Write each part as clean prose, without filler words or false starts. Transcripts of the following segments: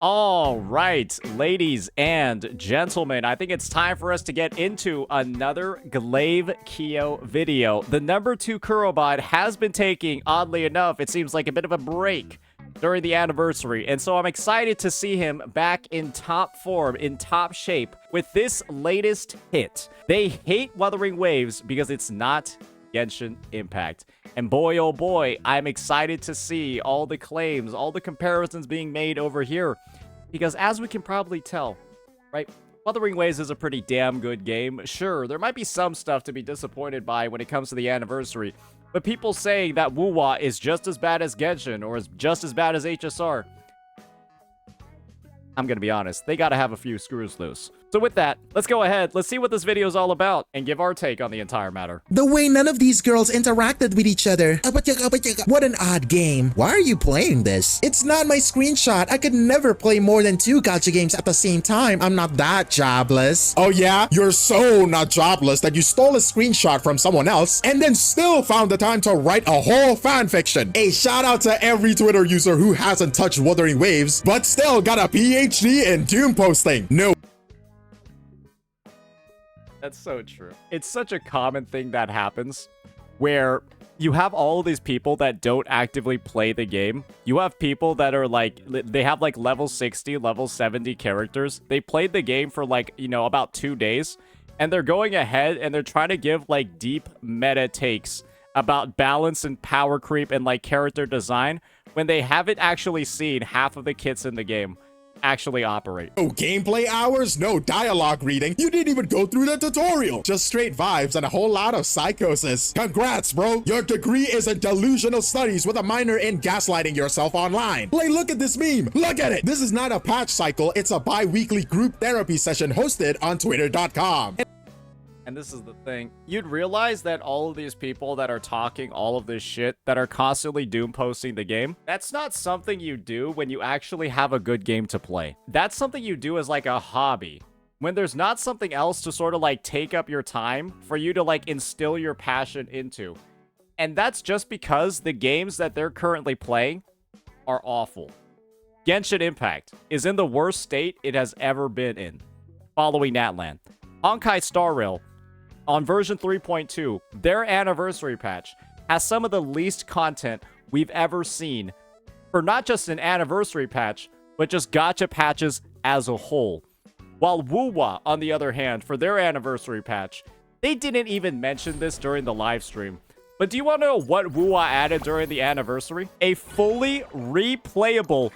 All right, ladies and gentlemen, I think it's time for us to get into another Glaive Kyo video. The number 2 Kurobot has been taking, oddly enough, it seems like a bit of a break during the anniversary, and so I'm excited to see him back in top form, in top shape, with this latest hit. They hate Wuthering Waves because it's not Genshin Impact. And boy, oh boy, I'm excited to see all the claims, all the comparisons being made over here. Because as we can probably tell, right, Wuthering Waves is a pretty damn good game. Sure, there might be some stuff to be disappointed by when it comes to the anniversary, but people saying that WuWa is just as bad as Genshin or is just as bad as HSR, I'm gonna be honest, they gotta have a few screws loose. So with that, let's go ahead, let's see what this video is all about, and give our take on the entire matter. The way none of these girls interacted with each other. What an odd game. Why are you playing this? It's not my screenshot. I could never play more than 2 gacha games at the same time. I'm not that jobless. Oh yeah? You're so not jobless that you stole a screenshot from someone else and then still found the time to write a whole fanfiction. A shout out to every Twitter user who hasn't touched Wuthering Waves but still got a PhD in Doomposting. No. That's so true. It's such a common thing that happens where you have all of these people that don't actively play the game. You have people that are like, they have like level 60, level 70 characters. They played the game for like, you know, about 2 days, and they're going ahead and they're trying to give like deep meta takes about balance and power creep and like character design when they haven't actually seen half of the kits in the game actually operate. No gameplay hours, no dialogue reading. You didn't even go through the tutorial. Just straight vibes and a whole lot of psychosis. Congrats, bro. Your degree is in delusional studies with a minor in gaslighting yourself online. Like, look at this meme. Look at it. This is not a patch cycle. It's a bi-weekly group therapy session hosted on twitter.com. And this is the thing. You'd realize that all of these people that are talking all of this shit, that are constantly doom posting the game, that's not something you do when you actually have a good game to play. That's something you do as like a hobby. When there's not something else to sort of like take up your time for you to like instill your passion into. And that's just because the games that they're currently playing are awful. Genshin Impact is in the worst state it has ever been in, following Natlan. Honkai Star Rail, on version 3.2, their anniversary patch has some of the least content we've ever seen for not just an anniversary patch, but just gacha patches as a whole. While WuWa, on the other hand, for their anniversary patch, they didn't even mention this during the live stream. But do you want to know what WuWa added during the anniversary? A fully replayable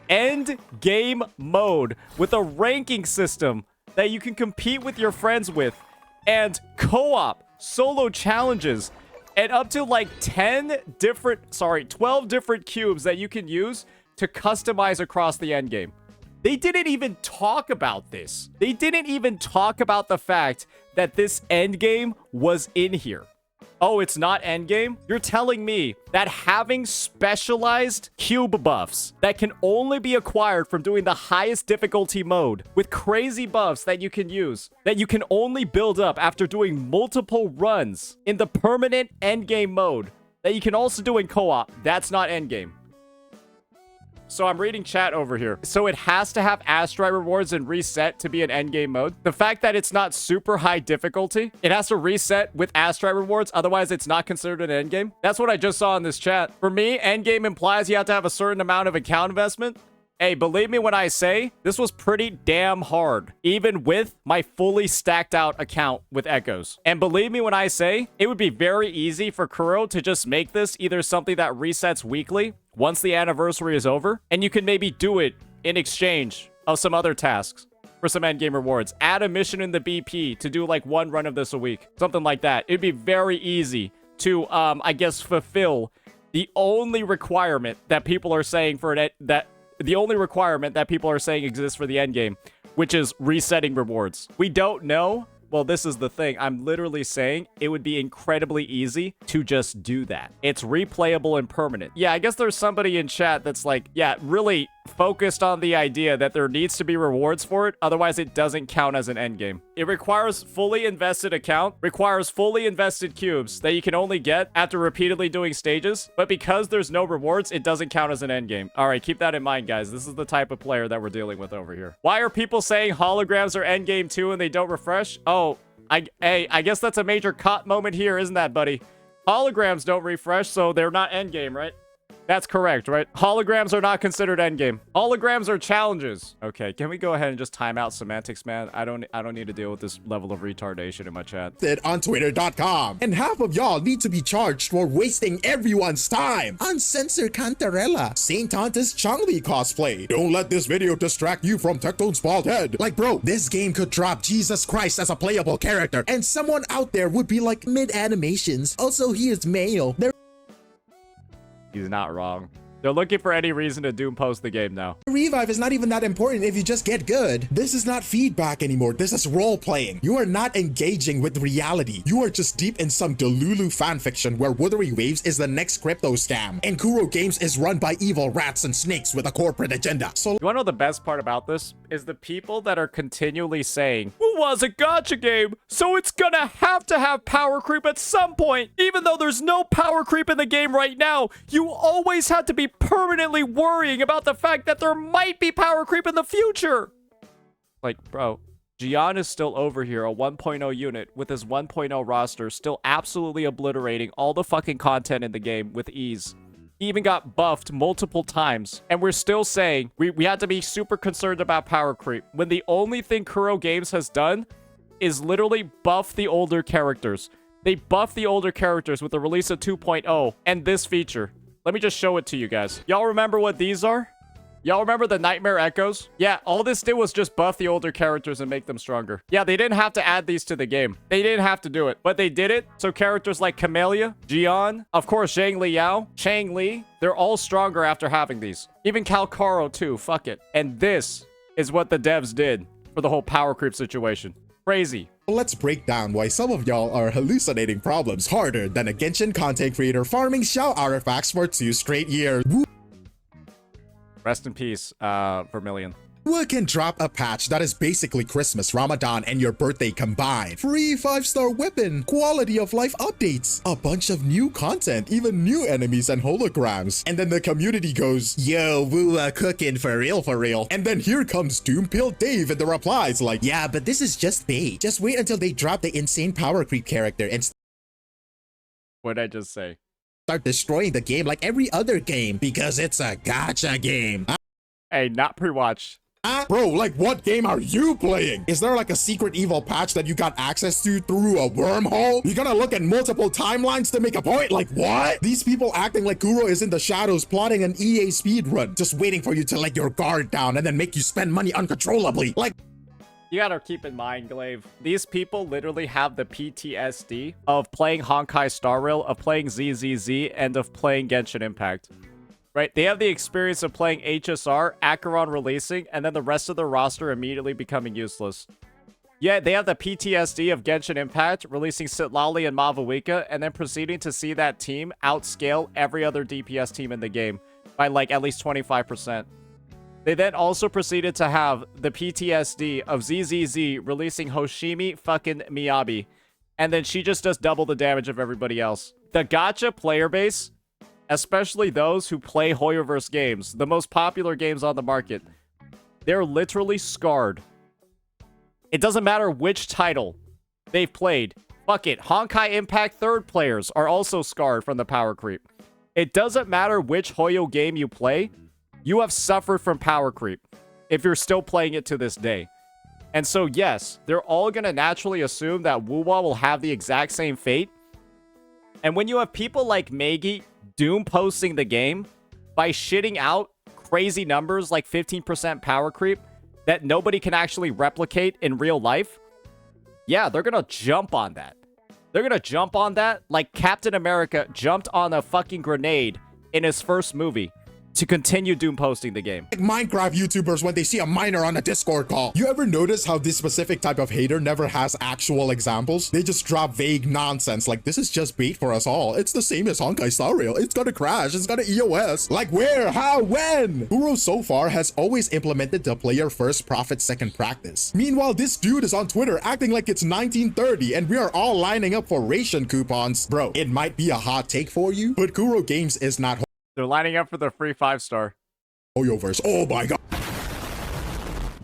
end game mode with a ranking system that you can compete with your friends with, and co-op solo challenges, and up to like 12 different cubes that you can use to customize across the endgame. They didn't even talk about this. They didn't even talk about the fact that this endgame was in here. Oh, it's not endgame? You're telling me that having specialized cube buffs that can only be acquired from doing the highest difficulty mode with crazy buffs that you can use, that you can only build up after doing multiple runs in the permanent endgame mode, that you can also do in co-op, that's not endgame. So I'm reading chat over here. So it has to have Astrite rewards and reset to be an endgame mode. The fact that it's not super high difficulty, it has to reset with Astrite rewards, otherwise it's not considered an endgame. That's what I just saw in this chat. For me, endgame implies you have to have a certain amount of account investment. Hey, believe me when I say, this was pretty damn hard, even with my fully stacked out account with Echoes. And believe me when I say, it would be very easy for Kuro to just make this either something that resets weekly once the anniversary is over, and you can maybe do it in exchange of some other tasks for some endgame rewards. Add a mission in the BP to do like 1 run of this a week, something like that. It'd be very easy to, I guess, fulfill the only requirement that people are saying for it, the only requirement that people are saying exists for the endgame, which is resetting rewards. We don't know. Well, this is the thing. I'm literally saying it would be incredibly easy to just do that. It's replayable and permanent. Yeah, I guess there's somebody in chat that's like, yeah, really focused on the idea that there needs to be rewards for it, otherwise it doesn't count as an endgame. It requires fully invested account, requires fully invested cubes that you can only get after repeatedly doing stages, but because there's no rewards, it doesn't count as an endgame. Alright, keep that in mind, guys. This is the type of player that we're dealing with over here. Why are people saying holograms are endgame too and they don't refresh? Oh, I guess that's a major caught moment here, isn't that, buddy? Holograms don't refresh, so they're not endgame, right? That's correct, right? Holograms are not considered endgame. Holograms are challenges. Okay, can we go ahead and just time out semantics, man? I don't need to deal with this level of retardation in my chat. On twitter.com, and half of y'all need to be charged for wasting everyone's time. Uncensored Cantarella. Saint Anta's Changli cosplay. Don't let this video distract you from Tectone's bald head. Like, bro, this game could drop Jesus Christ as a playable character, and someone out there would be like, Mid-animations. Also, he is male. He's not wrong. They're looking for any reason to doom post the game now. revive is not even that important if you just get good. This is not feedback anymore. This is role playing. You are not engaging with reality. You are just deep in some Delulu fanfiction where Wuthering Waves is the next crypto scam, and Kuro Games is run by evil rats and snakes with a corporate agenda. So you wanna know the best part about this? Is the people that are continually saying, WuWa's a gacha game, so it's gonna have to have power creep at some point. Even though there's no power creep in the game right now, you always had to be permanently worrying about the fact that there might be power creep in the future. Like, bro, Gian is still over here, a 1.0 unit with his 1.0 roster, still absolutely obliterating all the fucking content in the game with ease. He even got buffed multiple times, and we're still saying we had to be super concerned about power creep, when the only thing Kuro Games has done is literally buff the older characters. They buffed the older characters with the release of 2.0 and this feature. Let me just show it to you guys. Y'all remember what these are? Y'all remember the Nightmare Echoes? Yeah, all this did was just buff the older characters and make them stronger. Yeah, they didn't have to add these to the game. They didn't have to do it, but they did it. So characters like Camellia, Gian, of course, Zhang Liao, Chang Li, they're all stronger after having these. Even Calcaro too, fuck it. And this is what the devs did for the whole power creep situation. Crazy. let's break down why some of y'all are hallucinating problems harder than a Genshin content creator farming Xiao artifacts for 2 straight years. Rest in peace, Vermilion. WuWa can drop a patch that is basically Christmas, Ramadan, and your birthday combined. Free 5-star weapon, quality of life updates, a bunch of new content, even new enemies and holograms. And then the community goes, yo, WuWa cooking for real, for real. And then here comes Doompill Dave in the replies like, yeah, but this is just bait. Just wait until they drop the insane power creep character and What'd I just say? start destroying the game like every other game because it's a gacha game. Hey, not pre-watch. Bro, like what game are you playing? Is there like a secret evil patch that you got access to through a wormhole? You gotta look at multiple timelines to make a point? Like what? These people acting like Kuro is in the shadows plotting an EA speedrun, just waiting for you to let your guard down and then make you spend money uncontrollably. Like, you gotta keep in mind, Glaive, these people literally have the PTSD of playing Honkai Star Rail, of playing ZZZ, and of playing Genshin Impact. Right? They have the experience of playing HSR, Acheron releasing, and then the rest of the roster immediately becoming useless. Yeah, they have the PTSD of Genshin Impact, releasing Sitlali and Mavuika, and then proceeding to see that team outscale every other DPS team in the game by like at least 25%. They then also proceeded to have the PTSD of ZZZ releasing Hoshimi fucking Miyabi, and then she just does double the damage of everybody else. The gacha player base, especially those who play Hoyoverse games, the most popular games on the market, they're literally scarred. It doesn't matter which title they've played. Fuck it. Honkai Impact third players are also scarred from the power creep. It doesn't matter which Hoyo game you play, you have suffered from power creep if you're still playing it to this day. And so, yes, they're all going to naturally assume that WuWa will have the exact same fate. And when you have people like Maggie doom posting the game by shitting out crazy numbers like 15% power creep that nobody can actually replicate in real life, yeah, they're gonna jump on that. They're gonna jump on that like Captain America jumped on a fucking grenade in his first movie to continue doom posting the game. Like Minecraft YouTubers when they see a miner on a Discord call. You ever notice how this specific type of hater never has actual examples? They just drop vague nonsense like this is just bait for us all. It's the same as Honkai Star Rail. It's gonna crash. It's gonna EOS. Like where? How? When? Kuro so far has always implemented the player first, profit second practice. Meanwhile, this dude is on Twitter acting like it's 1930 and we are all lining up for ration coupons. Bro, it might be a hot take for you, but Kuro Games is not They're lining up for the free 5-star. Hoyoverse. Oh my god.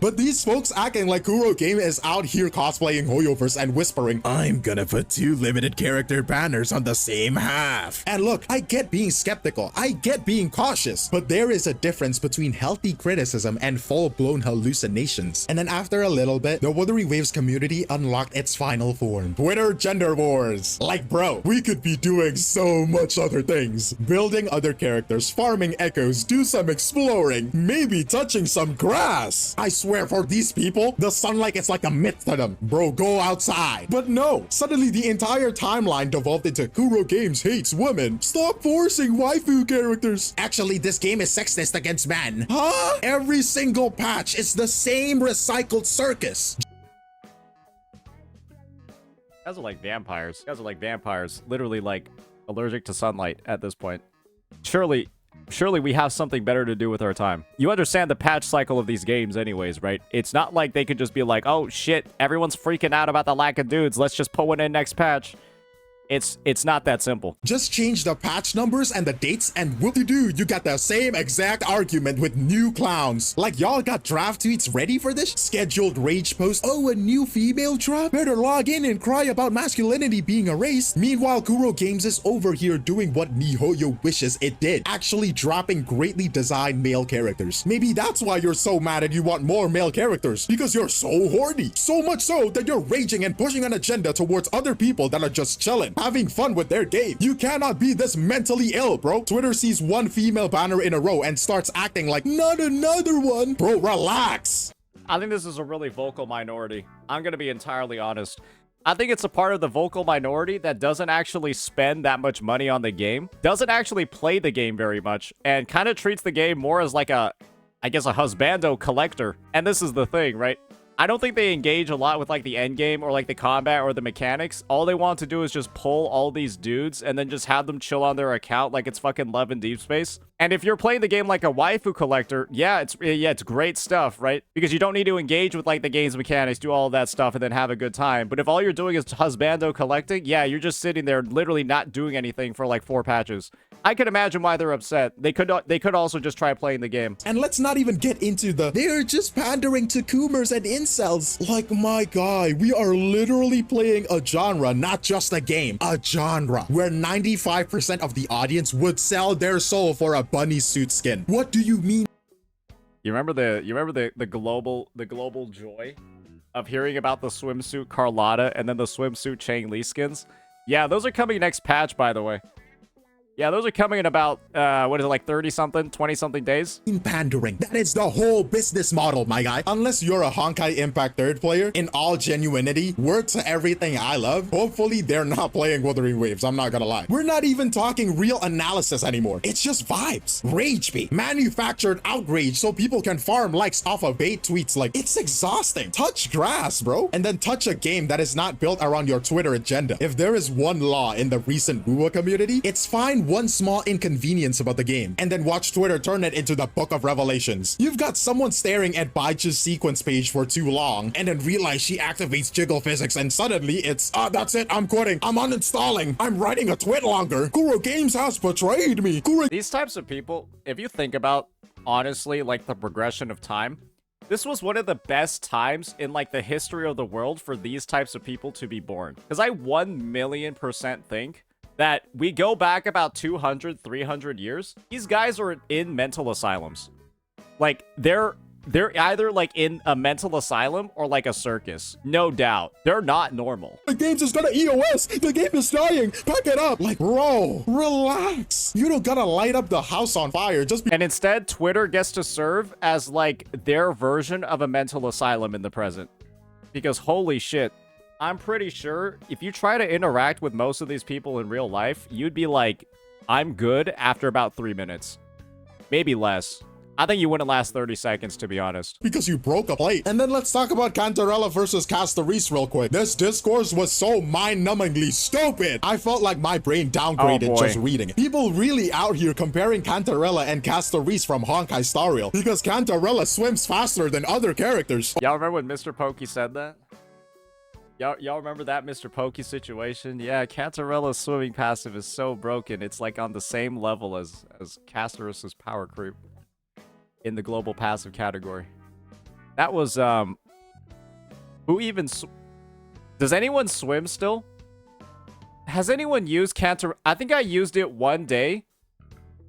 But these folks acting like Kuro Game is out here cosplaying Hoyoverse and whispering, I'm gonna put 2 limited character banners on the same half. And look, I get being skeptical, I get being cautious, but there is a difference between healthy criticism and full-blown hallucinations. And then after a little bit, the Wuthering Waves community unlocked its final form. Twitter gender wars. Like bro, we could be doing so much other things. Building other characters, farming echoes, do some exploring, maybe touching some grass. I swear for these people, the sunlight is like a myth to them. Bro, go outside. But no, suddenly the entire timeline devolved into Kuro Games hates women. Stop forcing waifu characters. Actually, this game is sexist against men. Huh? Every single patch is the same recycled circus. Guys are like vampires. Guys are like vampires. Literally like allergic to sunlight at this point. Surely we have something better to do with our time. You understand the patch cycle of these games anyways, right? It's not like they could just be like, oh shit, everyone's freaking out about the lack of dudes. Let's just put one in next patch. It's not that simple. Just change the patch numbers and the dates and whoop-de-doo, you got the same exact argument with new clowns. Like y'all got draft tweets ready for this? Scheduled rage posts, oh a new female drop? Better log in and cry about masculinity being erased. Meanwhile, Kuro Games is over here doing what Mihoyo wishes it did, actually dropping greatly designed male characters. Maybe that's why you're so mad and you want more male characters, because you're so horny. So much so that you're raging and pushing an agenda towards other people that are just chilling, having fun with their game. You cannot be this mentally ill, bro. Twitter sees one female banner in a row and starts acting like not another one. Bro, relax. I think this is a really vocal minority. I'm gonna be entirely honest. I think it's a part of the vocal minority that doesn't actually spend that much money on the game, doesn't actually play the game very much, and kind of treats the game more as like a, I guess, a husbando collector. And this is the thing, right? I don't think they engage a lot with like the end game or like the combat or the mechanics. All they want to do is just pull all these dudes and then just have them chill on their account like it's fucking Love in Deep Space. And if you're playing the game like a waifu collector, yeah, it's great stuff, right? Because you don't need to engage with like the game's mechanics, do all of that stuff, and then have a good time. But if all you're doing is husbando collecting, yeah, you're just sitting there literally not doing anything for like 4 patches. I can imagine why they're upset. They could also just try playing the game. And let's not even get into they're just pandering to coomers and incels. Like, my guy, we are literally playing a genre, not just a game, a genre where 95% of the audience would sell their soul for a bunny suit skin. What do you mean? You remember the global joy of hearing about the swimsuit Carlotta and then the swimsuit Chang Li skins? Yeah, those are coming next patch, by the way. Yeah, those are coming in about, what is it, like 30-something, 20-something days? Pandering. That is the whole business model, my guy. Unless you're a Honkai Impact 3rd player, in all genuinity, word to everything I love, hopefully they're not playing Wuthering Waves, I'm not gonna lie. We're not even talking real analysis anymore. It's just vibes. Rage bait. Manufactured outrage so people can farm likes off of bait tweets. Like, it's exhausting. Touch grass, bro. And then touch a game that is not built around your Twitter agenda. If there is one law in the recent WuWa community, it's fine one small inconvenience about the game and then watch Twitter turn it into the Book of Revelations. You've got someone staring at Baichu's sequence page for too long and then realize she activates jiggle physics and suddenly it's, that's it, I'm quitting, I'm uninstalling, I'm writing a tweet longer, Kuro Games has betrayed me. These types of people, if you think about, honestly, like the progression of time, this was one of the best times in like the history of the world for these types of people to be born. Because I 1,000,000% think that we go back about 200, 300 years, these guys are in mental asylums. Like, they're either like in a mental asylum or like a circus. No doubt. They're not normal. The game's just gonna EOS. The game is dying. Pack it up. Like, bro, relax. You don't gotta light up the house on fire just And instead, Twitter gets to serve as like their version of a mental asylum in the present. Because holy shit, I'm pretty sure if you try to interact with most of these people in real life, you'd be like, I'm good after about 3 minutes. Maybe less. I think you wouldn't last 30 seconds, to be honest. Because you broke a plate. And then let's talk about Cantarella versus Castorise real quick. This discourse was so mind-numbingly stupid. I felt like my brain downgraded just reading it. People really out here comparing Cantarella and Castorise from Honkai Star Rail because Cantarella swims faster than other characters. Y'all remember when Mr. Pokey said that? Y'all remember that Mr. Pokey situation? Yeah, Cantarella's swimming passive is so broken. It's like on the same level as Castorus's power creep in the global passive category. That was, who even, does anyone swim still? Has anyone used Cantar? I think I used it one day.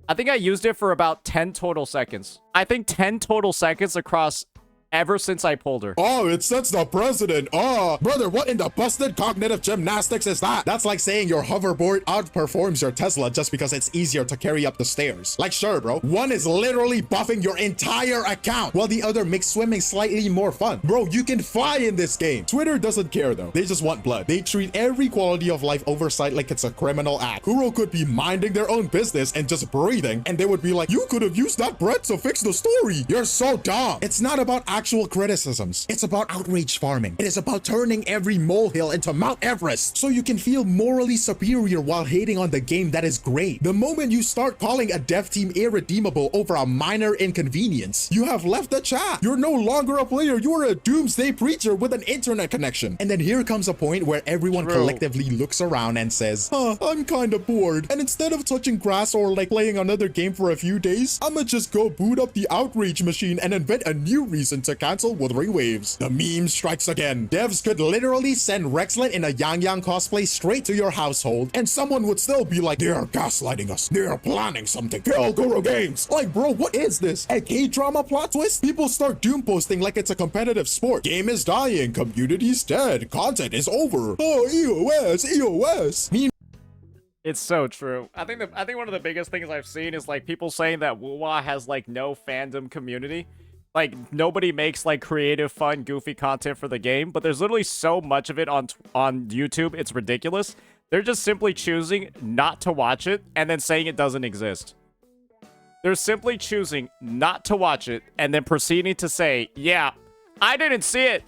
I think I used it for about 10 total seconds. I think 10 total seconds across ever since I pulled her. Oh, it sets the precedent. Oh, brother, what in the busted cognitive gymnastics is that? That's like saying your hoverboard outperforms your Tesla just because it's easier to carry up the stairs. Like, sure, bro. One is literally buffing your entire account, while the other makes swimming slightly more fun. Bro, you can fly in this game. Twitter doesn't care, though. They just want blood. They treat every quality of life oversight like it's a criminal act. Kuro could be minding their own business and just breathing, and they would be like, you could have used that breath to fix the story. You're so dumb. It's not about actual criticisms. It's about outrage farming. It is about turning every molehill into Mount Everest so you can feel morally superior while hating on the game that is great. The moment you start calling a dev team irredeemable over a minor inconvenience, you have left the chat. You're no longer a player. You're a doomsday preacher with an internet connection. And then here comes a point where everyone collectively looks around and says, I'm kind of bored. And instead of touching grass or like playing another game for a few days, I'ma just go boot up the outrage machine and invent a new reason to cancel Wuthering Waves. The meme strikes again. Devs could literally send Rexlet in a Yang Yang cosplay straight to your household, and someone would still be like, they are gaslighting us. They are planning something. Kill Guru Games. Like, bro, what is this? A K-drama plot twist? People start doom posting like it's a competitive sport. Game is dying. Community's dead. Content is over. Oh, EOS. It's so true. I think one of the biggest things I've seen is like people saying that WuWa has like no fandom community. Like, nobody makes, like, creative, fun, goofy content for the game, but there's literally so much of it on YouTube, it's ridiculous. They're just simply choosing not to watch it and then saying it doesn't exist. They're simply choosing not to watch it and then proceeding to say, yeah, I didn't see it.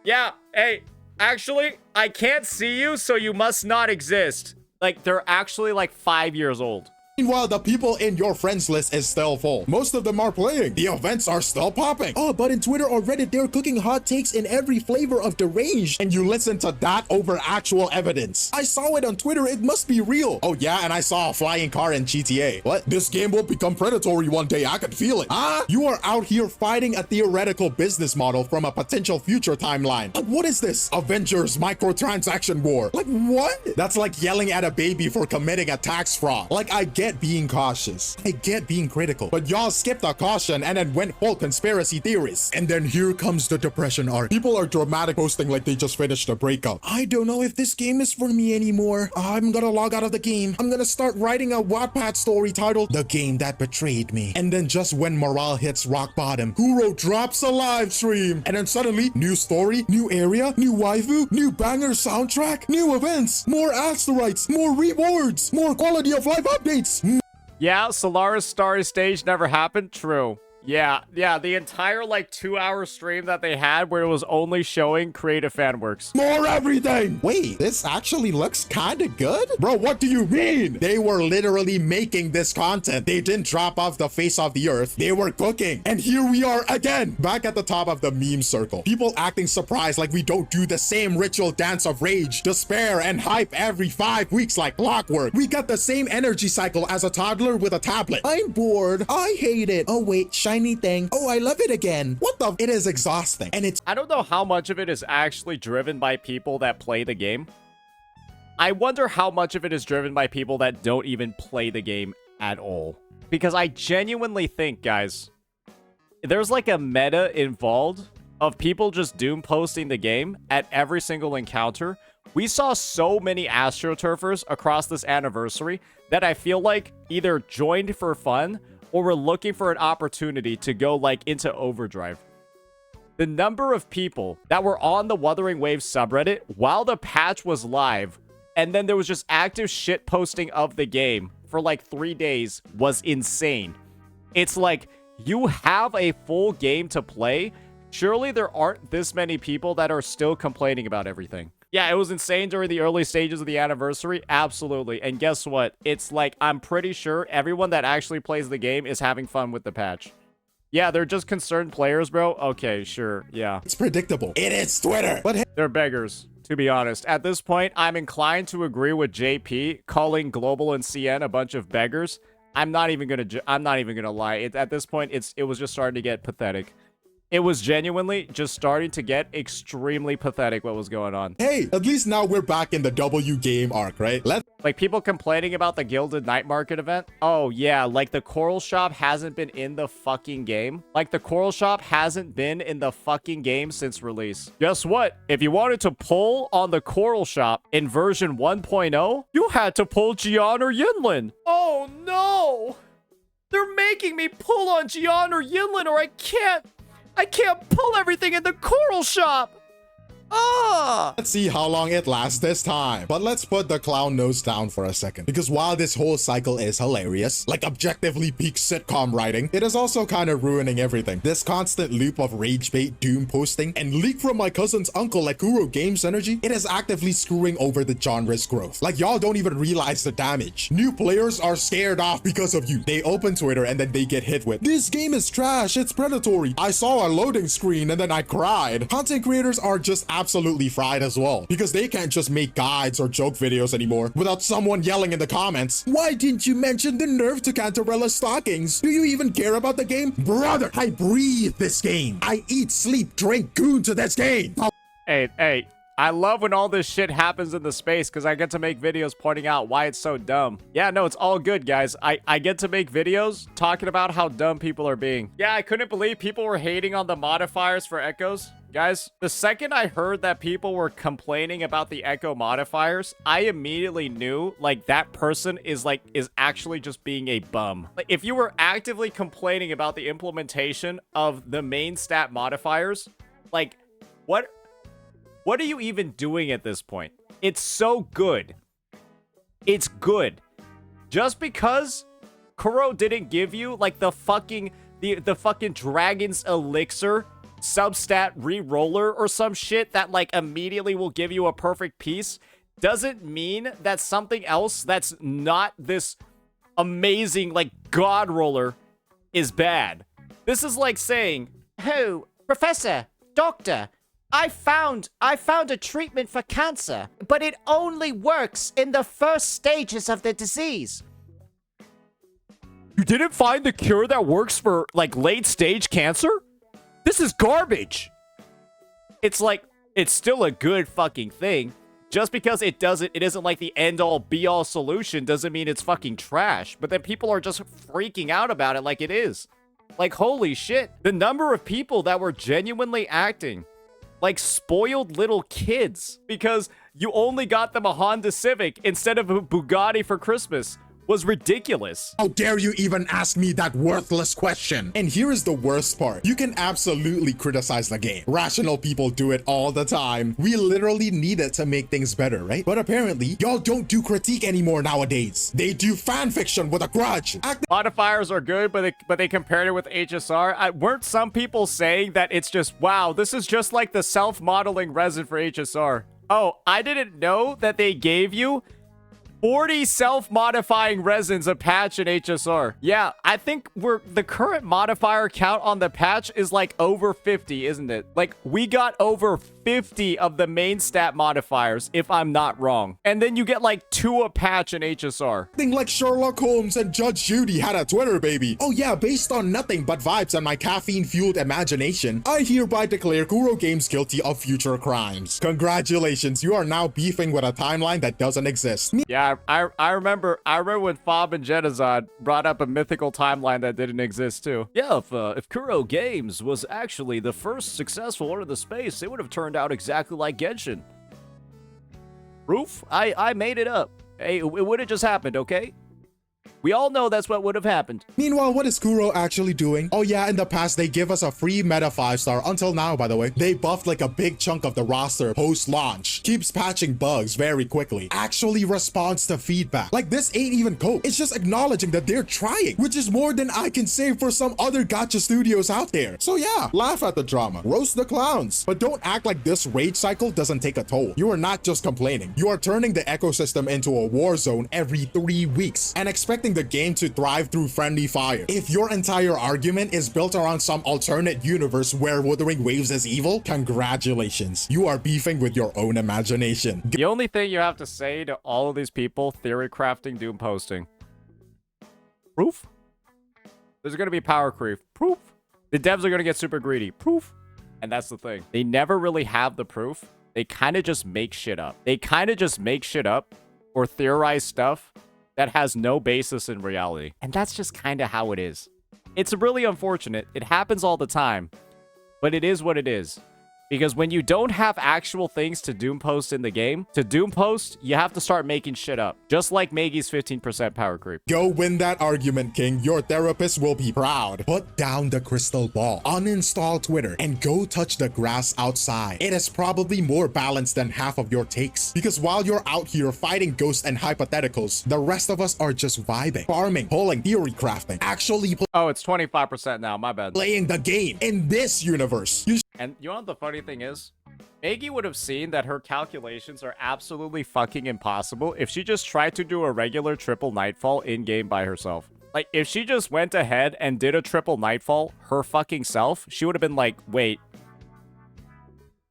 Yeah, hey, actually, I can't see you, so you must not exist. Like, they're actually, like, 5 years old. Meanwhile, the people in your friends list is still full. Most of them are playing. The events are still popping. Oh, but in Twitter or Reddit, they're cooking hot takes in every flavor of deranged. And you listen to that over actual evidence. I saw it on Twitter. It must be real. Oh yeah, and I saw a flying car in GTA. What? This game will become predatory one day. I can feel it. Huh? You are out here fighting a theoretical business model from a potential future timeline. Like, what is this? Avengers microtransaction war. Like, what? That's like yelling at a baby for committing a tax fraud. Like, I get being cautious. I get being critical. But y'all skipped the caution and then went full conspiracy theorists. And then here comes the depression arc. People are dramatic posting like they just finished a breakup. I don't know if this game is for me anymore. I'm gonna log out of the game. I'm gonna start writing a Wattpad story titled The Game That Betrayed Me. And then just when morale hits rock bottom, Kuro drops a live stream. And then suddenly, new story, new area, new waifu, new banger soundtrack, new events, more asteroids, more rewards, more quality of life updates. Yeah, Solaris Starry Stage never happened. True. Yeah, the entire, like, 2-hour stream that they had where it was only showing creative fan works. More everything! Wait, this actually looks kinda good? Bro, what do you mean? They were literally making this content. They didn't drop off the face of the earth. They were cooking. And here we are again, back at the top of the meme circle. People acting surprised like we don't do the same ritual dance of rage, despair, and hype every 5 weeks like clockwork. We got the same energy cycle as a toddler with a tablet. I'm bored. I hate it. Oh wait, shiny thing. Oh, I love it again. What the? It is exhausting. And it's... I don't know how much of it is actually driven by people that play the game. I wonder how much of it is driven by people that don't even play the game at all. Because I genuinely think, guys, there's like a meta involved of people just doom posting the game at every single encounter. We saw so many AstroTurfers across this anniversary that I feel like either joined for fun or we're looking for an opportunity to go, like, into overdrive. The number of people that were on the Wuthering Waves subreddit while the patch was live, and then there was just active shit posting of the game for, like, 3 days was insane. It's like, you have a full game to play. Surely there aren't this many people that are still complaining about everything. Yeah, it was insane during the early stages of the anniversary. Absolutely. And guess what? It's like, I'm pretty sure everyone that actually plays the game is having fun with the patch. Yeah, they're just concerned players, bro. Okay, sure. Yeah. It's predictable. It is Twitter. But hey, They're beggars, to be honest. At this point, I'm inclined to agree with JP calling Global and CN a bunch of beggars. I'm not even gonna lie. At this point, it was just starting to get pathetic. It was genuinely just starting to get extremely pathetic what was going on. hey, at least now we're back in the W game arc, right? Like, people complaining about the Gilded Night Market event. Oh, yeah, like, the Coral Shop hasn't been in the fucking game. Like, the Coral Shop hasn't been in the fucking game since release. Guess what? If you wanted to pull on the Coral Shop in version 1.0, you had to pull Jian or Yinlin. Oh, no! They're making me pull on Jian or Yinlin, or I can't pull everything in the Coral Shop! Ah! Let's see how long it lasts this time. But let's put the clown nose down for a second. Because while this whole cycle is hilarious, like objectively peak sitcom writing, it is also kind of ruining everything. This constant loop of rage bait, doom posting, and leak from my cousin's uncle like Kuro Games energy, it is actively screwing over the genre's growth. Like, y'all don't even realize the damage. New players are scared off because of you. They open Twitter and then they get hit with, "This game is trash, it's predatory. I saw a loading screen and then I cried." Content creators are just absolutely fried as well, because they can't just make guides or joke videos anymore without someone yelling in the comments, "Why didn't you mention the nerf to Cantarella's stockings? Do you even care about the game?" Brother, I breathe this game. I eat, sleep, drink, goon to this game. Hey, I love when all this shit happens in the space because I get to make videos pointing out why it's so dumb. Yeah, no, it's all good, guys. I get to make videos talking about how dumb people are being. Yeah, I couldn't believe people were hating on the modifiers for echoes. Guys, the second I heard that people were complaining about the echo modifiers, I immediately knew, like, that person is actually just being a bum. Like, if you were actively complaining about the implementation of the main stat modifiers, like, what are you even doing at this point? It's so good. It's good. Just because Kuro didn't give you, like, the fucking Dragon's Elixir substat re-roller or some shit that, like, immediately will give you a perfect piece, doesn't mean that something else that's not this amazing, like, god roller is bad. This is like saying, "Oh, Professor, Doctor, I found a treatment for cancer, but it only works in the first stages of the disease." You didn't find the cure that works for, like, late-stage cancer? This is garbage. It's like, it's still a good fucking thing. Just because it isn't like the end-all be-all solution doesn't mean it's fucking trash. But then people are just freaking out about it like it is. Like, holy shit. The number of people that were genuinely acting like spoiled little kids because you only got them a Honda Civic instead of a Bugatti for Christmas was ridiculous. How dare you even ask me that worthless question? And here is the worst part. You can absolutely criticize the game. Rational people do it all the time. We literally need it to make things better, right? But apparently, y'all don't do critique anymore nowadays. They do fan fiction with a grudge. Modifiers are good, but they compared it with HSR. Weren't some people saying that it's just, wow, this is just like the self-modeling resin for HSR? Oh, I didn't know that they gave you 40 self-modifying resins a patch in HSR. Yeah, I think the current modifier count on the patch is like over 50, isn't it? Like, we got over 50 of the main stat modifiers, if I'm not wrong. And then you get like 2 a patch in HSR. Thing like Sherlock Holmes and Judge Judy had a Twitter baby. Oh yeah, based on nothing but vibes and my caffeine-fueled imagination, I hereby declare Kuro Games guilty of future crimes. Congratulations, you are now beefing with a timeline that doesn't exist. Yeah, I remember when Fob and Genazad brought up a mythical timeline that didn't exist too. Yeah, if Kuro Games was actually the first successful Order of the Space, it would have turned out exactly like Genshin. Proof? I made it up. Hey, it would have just happened, okay? We all know that's what would have happened. Meanwhile, what is Kuro actually doing? Oh yeah, in the past, they give us a free meta 5-star. Until now, by the way. They buffed like a big chunk of the roster post-launch. Keeps patching bugs very quickly. Actually responds to feedback. Like, this ain't even code. It's just acknowledging that they're trying, which is more than I can say for some other gacha studios out there. So yeah, laugh at the drama. Roast the clowns. But don't act like this rage cycle doesn't take a toll. You are not just complaining. You are turning the ecosystem into a war zone every 3 weeks and expecting the game to thrive through friendly fire. If your entire argument is built around some alternate universe where Wuthering Waves is evil, congratulations. You are beefing with your own imagination. The only thing you have to say to all of these people theory crafting doom posting. Proof? There's going to be power creep. Proof? The devs are going to get super greedy. Proof? And that's the thing. They never really have the proof. They kind of just make shit up. They kind of just make shit up or theorize stuff that has no basis in reality. And that's just kind of how it is. It's really unfortunate. It happens all the time. But it is what it is. Because when you don't have actual things to doom post in the game, to doom post, you have to start making shit up. Just like Maggie's 15% power creep. Go win that argument, King. Your therapist will be proud. Put down the crystal ball, uninstall Twitter, and go touch the grass outside. It is probably more balanced than half of your takes. Because while you're out here fighting ghosts and hypotheticals, the rest of us are just vibing, farming, pulling, theory crafting, actually Oh, it's 25% now. My bad. playing the game in this universe. And you know what the funny thing is? Maggie would have seen that her calculations are absolutely fucking impossible if she just tried to do a regular triple nightfall in-game by herself. Like, if she just went ahead and did a triple nightfall her fucking self, she would have been like, wait,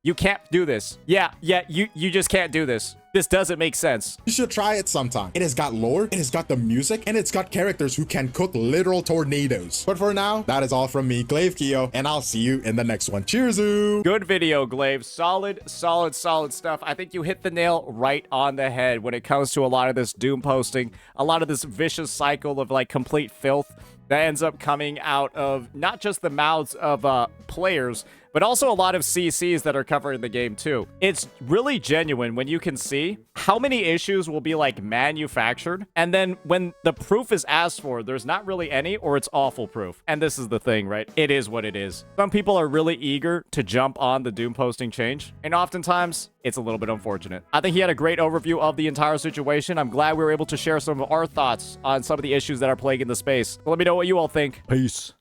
you can't do this. Yeah, you just can't do this. This doesn't make sense. You should try it sometime. It has got lore, it has got the music, and it's got characters who can cook literal tornadoes. But for now, that is all from me, Glaive Keo, and I'll see you in the next one. Cheers-oo! Good video, Glaive. Solid stuff. I think you hit the nail right on the head when it comes to a lot of this doom posting, a lot of this vicious cycle of like complete filth that ends up coming out of not just the mouths of players, but also a lot of CCs that are covering the game too. It's really genuine when you can see how many issues will be like manufactured, and then when the proof is asked for, there's not really any, or it's awful proof. And this is the thing, right? It is what it is. Some people are really eager to jump on the doom posting change, and oftentimes it's a little bit unfortunate. I think he had a great overview of the entire situation. I'm glad we were able to share some of our thoughts on some of the issues that are plaguing the space. Let me know what you all think. Peace.